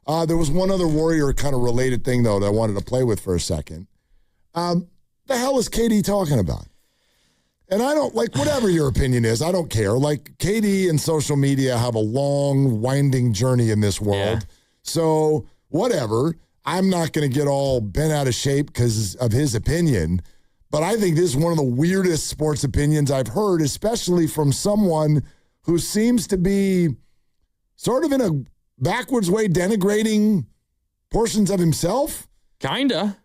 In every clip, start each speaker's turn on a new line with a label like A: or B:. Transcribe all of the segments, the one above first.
A: There was one other Warrior kind of related thing, though, that I wanted to play with for a second. The hell is KD talking about? And I don't, like, whatever your opinion is, I don't care. Like, KD and social media have a long, winding journey in this world. Yeah. So, whatever. I'm not going to get all bent out of shape because of his opinion. But I think this is one of the weirdest sports opinions I've heard, especially from someone who seems to be sort of in a backwards way denigrating portions of himself.
B: Kinda.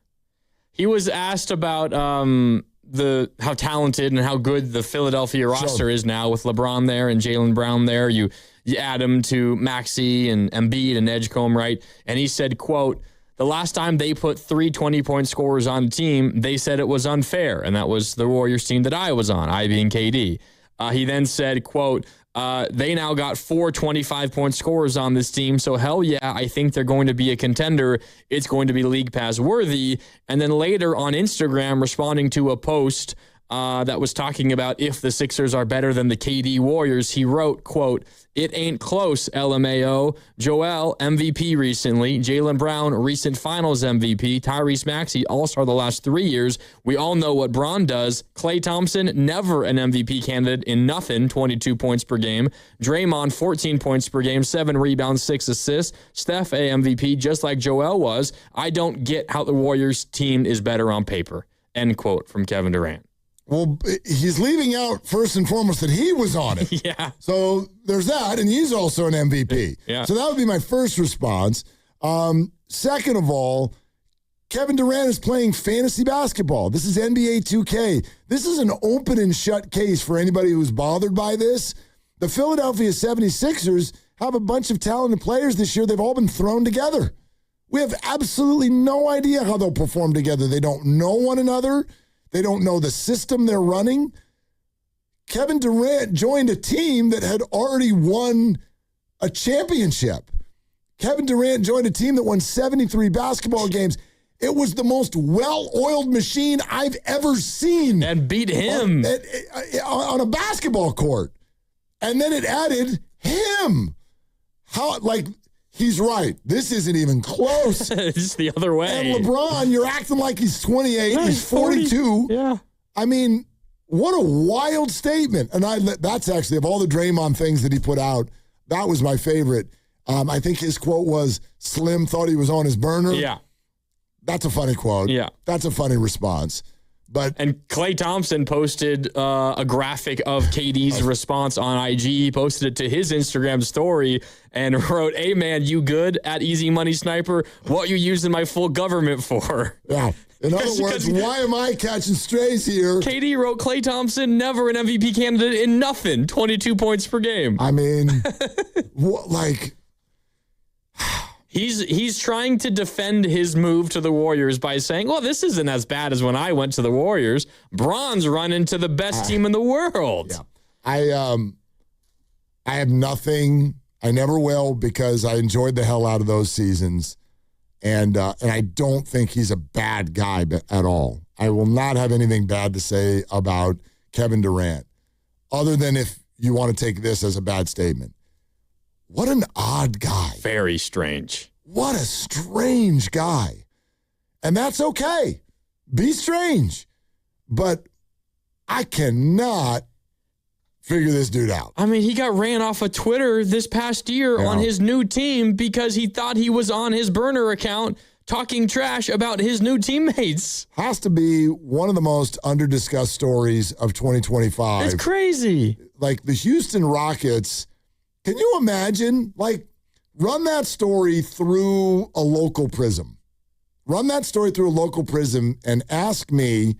B: He was asked about how talented and how good the Philadelphia roster is now with LeBron there and Jaylen Brown there. You add him to Maxey and Embiid and Edgecombe, right? And he said, quote, the last time they put 3 20-point scorers on a team, they said it was unfair, and that was the Warriors team that I was on, I being KD. He then said, quote, they now got 4 25-point scorers on this team, so hell yeah, I think they're going to be a contender. It's going to be League Pass worthy. And then later on Instagram, responding to a post that was talking about if the Sixers are better than the KD Warriors, he wrote, quote, it ain't close, LMAO. Joel, MVP recently. Jaylen Brown, recent finals MVP. Tyrese Maxey, all-star the last 3 years. We all know what Bron does. Klay Thompson, never an MVP candidate in nothing, 22 points per game. Draymond, 14 points per game, 7 rebounds, 6 assists. Steph, a MVP, just like Joel was. I don't get how the Warriors team is better on paper. End quote from Kevin Durant.
A: Well, he's leaving out, first and foremost, that he was on it.
B: Yeah.
A: So there's that, and he's also an MVP.
B: Yeah.
A: So that would be my first response. Second of all, Kevin Durant is playing fantasy basketball. This is NBA 2K. This is an open and shut case for anybody who's bothered by this. The Philadelphia 76ers have a bunch of talented players this year. They've all been thrown together. We have absolutely no idea how they'll perform together. They don't know one another. They don't know the system they're running. Kevin Durant joined a team that had already won a championship. Kevin Durant joined a team that won 73 basketball games. It was the most well-oiled machine I've ever seen.
B: And beat him.
A: On a basketball court. And then it added him. He's right. This isn't even close.
B: It's the other way.
A: And LeBron, you're acting like he's 28. Yeah, he's 42.
B: Yeah.
A: I mean, what a wild statement. And that's actually, of all the Draymond things that he put out, that was my favorite. I think his quote was, Slim thought he was on his burner.
B: Yeah.
A: That's a funny quote.
B: Yeah.
A: That's a funny response. And
B: Klay Thompson posted a graphic of KD's response on IG. He posted it to his Instagram story and wrote, hey, man, you good at Easy Money Sniper? What you using my full government for?
A: Yeah. In other words, why am I catching strays here?
B: KD wrote, Klay Thompson, never an MVP candidate in nothing. 22 points per game.
A: I mean,
B: He's trying to defend his move to the Warriors by saying, well, this isn't as bad as when I went to the Warriors. Bron's running to the best team in the world.
A: Yeah. I have nothing. I never will, because I enjoyed the hell out of those seasons. And I don't think he's a bad guy at all. I will not have anything bad to say about Kevin Durant, other than if you want to take this as a bad statement. What an odd guy.
B: Very strange.
A: What a strange guy. And that's okay. Be strange. But I cannot figure this dude out.
B: I mean, he got ran off of Twitter this past year on his new team because he thought he was on his burner account talking trash about his new teammates.
A: Has to be one of the most under-discussed stories of 2025.
B: It's crazy.
A: Like the Houston Rockets. Can you imagine, run that story through a local prism. Run that story through a local prism and ask me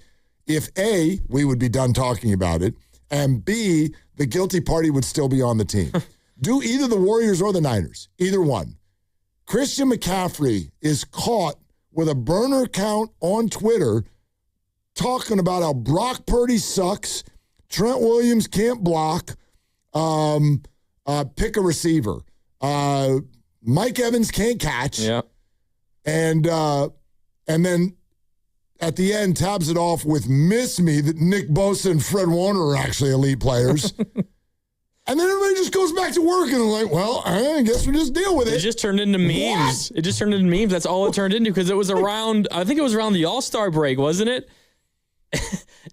A: if A, we would be done talking about it, and B, the guilty party would still be on the team. Do either the Warriors or the Niners, either one. Christian McCaffrey is caught with a burner account on Twitter talking about how Brock Purdy sucks, Trent Williams can't block, pick a receiver. Mike Evans can't catch.
B: Yeah.
A: And then at the end tabs it off with miss me that Nick Bosa and Fred Warner are actually elite players. And then everybody just goes back to work and they're like, well, I guess we just deal with it.
B: It just turned into memes. It just turned into memes. That's all it turned into because it was around, I think it was around the All-Star break, wasn't it?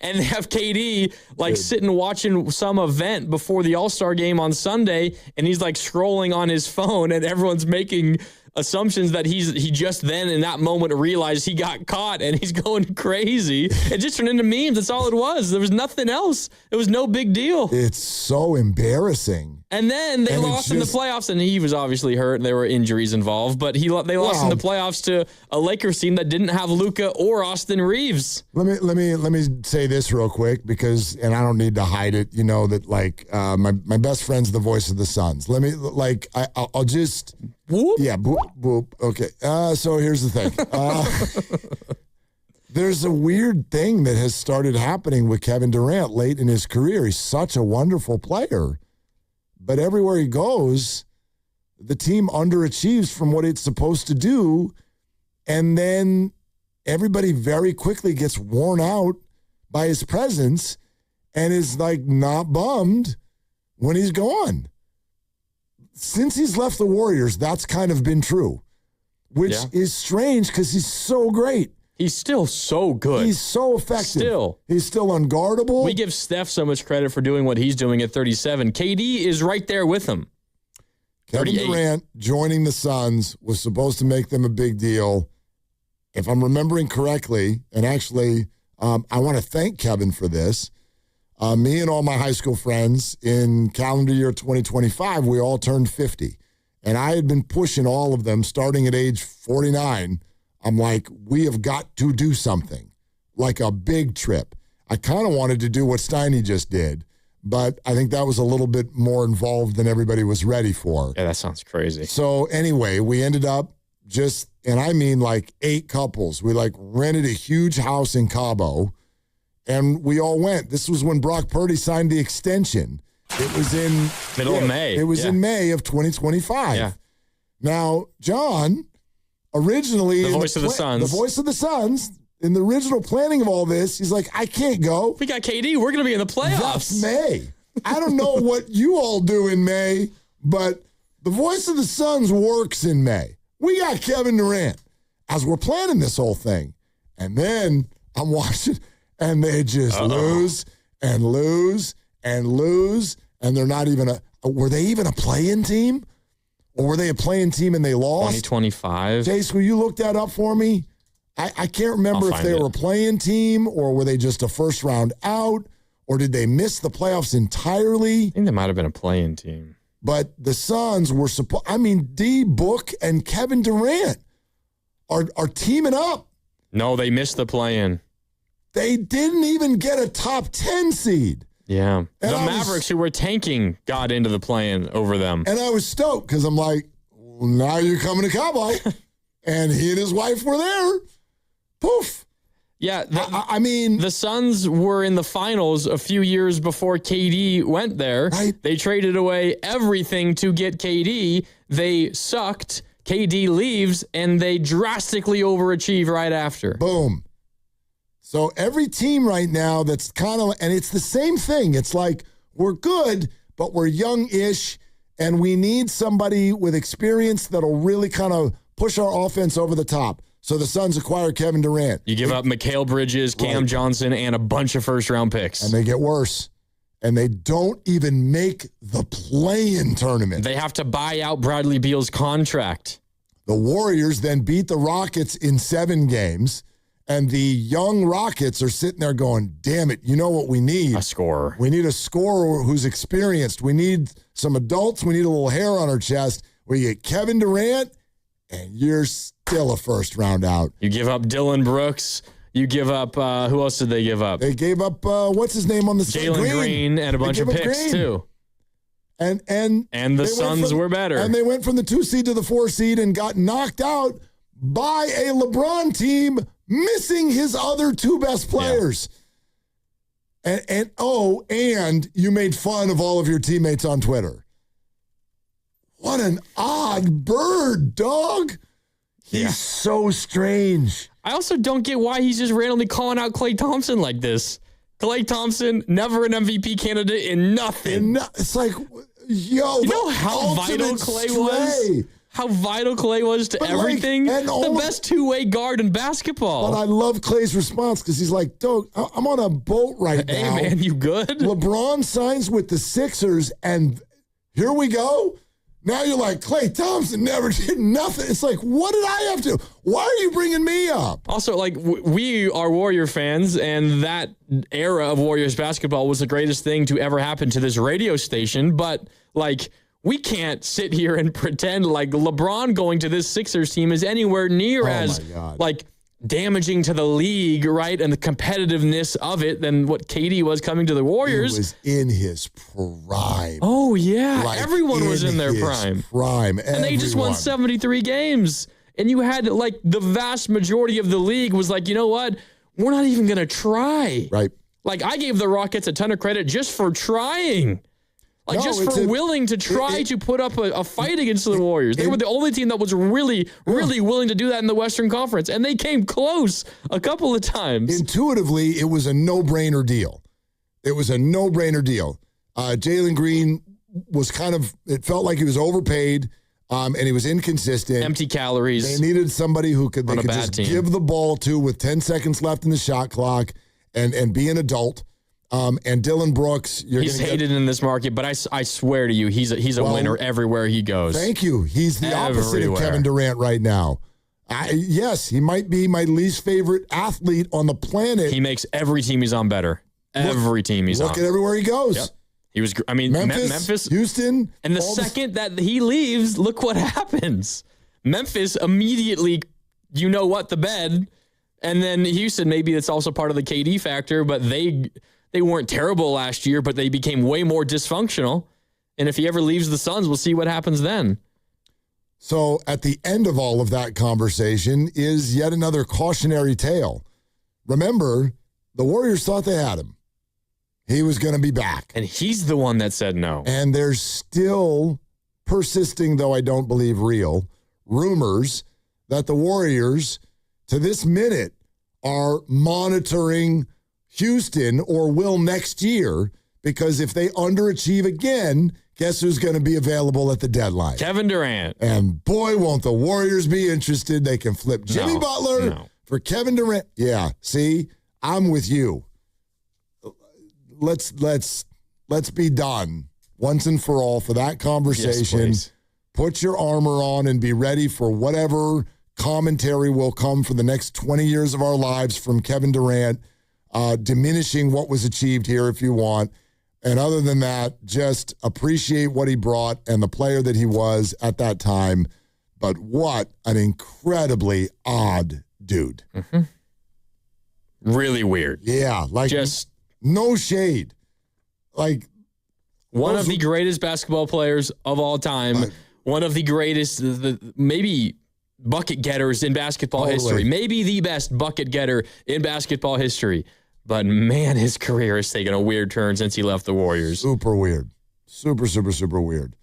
B: And they have KD like sitting watching some event before the All-Star game on Sunday, and he's like scrolling on his phone, and everyone's making assumptions that he just then in that moment realized he got caught and he's going crazy. It just turned into memes. That's all it was. There was nothing else. It was no big deal.
A: It's so embarrassing.
B: And then they lost in the playoffs, and he was obviously hurt. There were injuries involved, but they lost in the playoffs to a Lakers team that didn't have Luka or Austin Reeves.
A: Let me say this real quick because, and I don't need to hide it. You know that like my best friend's the voice of the Suns. I'll just
B: whoop.
A: Yeah, boop boop. Okay. So here's the thing. There's a weird thing that has started happening with Kevin Durant late in his career. He's such a wonderful player. But everywhere he goes, the team underachieves from what it's supposed to do. And then everybody very quickly gets worn out by his presence and is like not bummed when he's gone. Since he's left the Warriors, that's kind of been true, which is strange because he's so great.
B: He's still so good.
A: He's so effective.
B: Still.
A: He's still unguardable.
B: We give Steph so much credit for doing what he's doing at 37. KD is right there with him.
A: Kevin
B: 38.
A: Durant joining the Suns was supposed to make them a big deal. If I'm remembering correctly, and actually I want to thank Kevin for this, me and all my high school friends in calendar year 2025, we all turned 50. And I had been pushing all of them starting at age 49. I'm like, we have got to do something, like a big trip. I kind of wanted to do what Steiny just did, but I think that was a little bit more involved than everybody was ready for.
B: Yeah, that sounds crazy.
A: So anyway, we ended up and I mean like 8 couples. We like rented a huge house in Cabo, and we all went. This was when Brock Purdy signed the extension. It was in
B: middle of May.
A: It was in May of 2025.
B: Yeah.
A: Now, John, originally
B: the voice of the Suns,
A: in the original planning of all this, he's like, I can't go.
B: We got KD. We're going to be in the playoffs.
A: That's May. I don't know what you all do in May, but the voice of the Suns works in May. We got Kevin Durant as we're planning this whole thing. And then I'm watching, and they just lose and lose and lose, and they're not even were they even a play-in team? Or were they a playing team and they lost?
B: 2025.
A: Jace, will you look that up for me? I can't remember if they were a playing team or were they just a first round out or did they miss the playoffs entirely?
B: I think they might have been a playing team.
A: But the Suns were D Book and Kevin Durant are teaming up.
B: No, they missed the play-in.
A: They didn't even get a top 10 seed.
B: Yeah. The Mavericks, who were tanking, got into the play-in over them.
A: And I was stoked because I'm like, well, now you're coming to Cabo. And he and his wife were there. Poof.
B: Yeah.
A: I mean,
B: the Suns were in the finals a few years before KD went there.
A: Right.
B: They traded away everything to get KD. They sucked. KD leaves, and they drastically overachieve right after.
A: Boom. So every team right now that's kind of, and it's the same thing. It's like we're good, but we're young-ish, and we need somebody with experience that'll really kind of push our offense over the top. So the Suns acquire Kevin Durant.
B: You give up Mikal Bridges, Cam Johnson, and a bunch of first-round picks.
A: And they get worse. And they don't even make the play-in tournament.
B: They have to buy out Bradley Beal's contract.
A: The Warriors then beat the Rockets in 7 games. And the young Rockets are sitting there going, damn it, you know what we need?
B: A scorer.
A: We need a scorer who's experienced. We need some adults. We need a little hair on our chest. We get Kevin Durant, and you're still a first round out.
B: You give up Dylan Brooks. You give up, who else did they give up?
A: They gave up, what's his name on the
B: Jaylen Green and a bunch of picks, too.
A: And
B: the Suns were better.
A: And they went from the 2 seed to the 4 seed and got knocked out by a LeBron team missing his other 2 best players. Yeah. And you made fun of all of your teammates on Twitter. What an odd bird, dog. He's so strange.
B: I also don't get why he's just randomly calling out Klay Thompson like this. Klay Thompson, never an MVP candidate in nothing.
A: It's like, Yo,
B: You know how vital Klay was? How vital Klay was to everything? The best two-way guard in basketball.
A: But I love Klay's response because he's like, "Dog, I'm on a boat right now.
B: Hey, man, you good?"
A: LeBron signs with the Sixers, and here we go. Now you're like, Klay Thompson never did nothing. It's like, what did I have to? Why are you bringing me up?
B: Also, like, we are Warrior fans, and that era of Warriors basketball was the greatest thing to ever happen to this radio station. But, like, we can't sit here and pretend like LeBron going to this Sixers team is anywhere near as, like, damaging to the league, right, and the competitiveness of it than what KD was coming to the Warriors.
A: He was in his prime.
B: Oh, yeah.
A: Like,
B: everyone was in their prime. And they just won 73 games. And you had, like, the vast majority of the league was like, you know what? We're not even going to try.
A: Right.
B: Like, I gave the Rockets a ton of credit just for trying. Like, just for willing to try to put up a fight against the Warriors. They were the only team that was really willing to do that in the Western Conference. And they came close a couple of times.
A: Intuitively, it was a no-brainer deal. Jaylen Green was it felt like he was overpaid, and he was inconsistent.
B: Empty calories.
A: They needed somebody who could just give the ball to with 10 seconds left in the shot clock and be an adult. And Dylan Brooks,
B: he's hated in this market, but I swear to you, he's a winner everywhere he goes.
A: Thank you. He's the opposite of Kevin Durant right now. Yes, he might be my least favorite athlete on the planet.
B: He makes every team he's on better. Every team he's on.
A: Look at everywhere he goes.
B: Yep. He was. I mean, Memphis,
A: Houston,
B: and the second that he leaves, look what happens. Memphis immediately, the bed, and then Houston. Maybe it's also part of the KD factor, but they weren't terrible last year, but they became way more dysfunctional. And if he ever leaves the Suns, we'll see what happens then.
A: So at the end of all of that conversation is yet another cautionary tale. Remember, the Warriors thought they had him. He was going to be back.
B: And he's the one that said no.
A: And there's still persisting, though I don't believe real, rumors that the Warriors, to this minute, are monitoring Houston or will next year, because if they underachieve again, guess who's going to be available at the deadline?
B: Kevin Durant.
A: And boy, won't the Warriors be interested. They can flip Jimmy Butler for Kevin Durant. Yeah, see, I'm with you. Let's be done once and for all for that conversation.
B: Yes,
A: put your armor on and be ready for whatever commentary will come for the next 20 years of our lives from Kevin Durant, diminishing what was achieved here if you want. And other than that, just appreciate what he brought and the player that he was at that time. But what an incredibly odd dude.
B: Mm-hmm. Really weird.
A: Yeah, like just no shade. Like
B: one of the greatest basketball players of all time. One of the greatest, maybe bucket getters in basketball history. Maybe the best bucket getter in basketball history. But, man, his career has taken a weird turn since he left the Warriors.
A: Super weird. Super, super, super weird.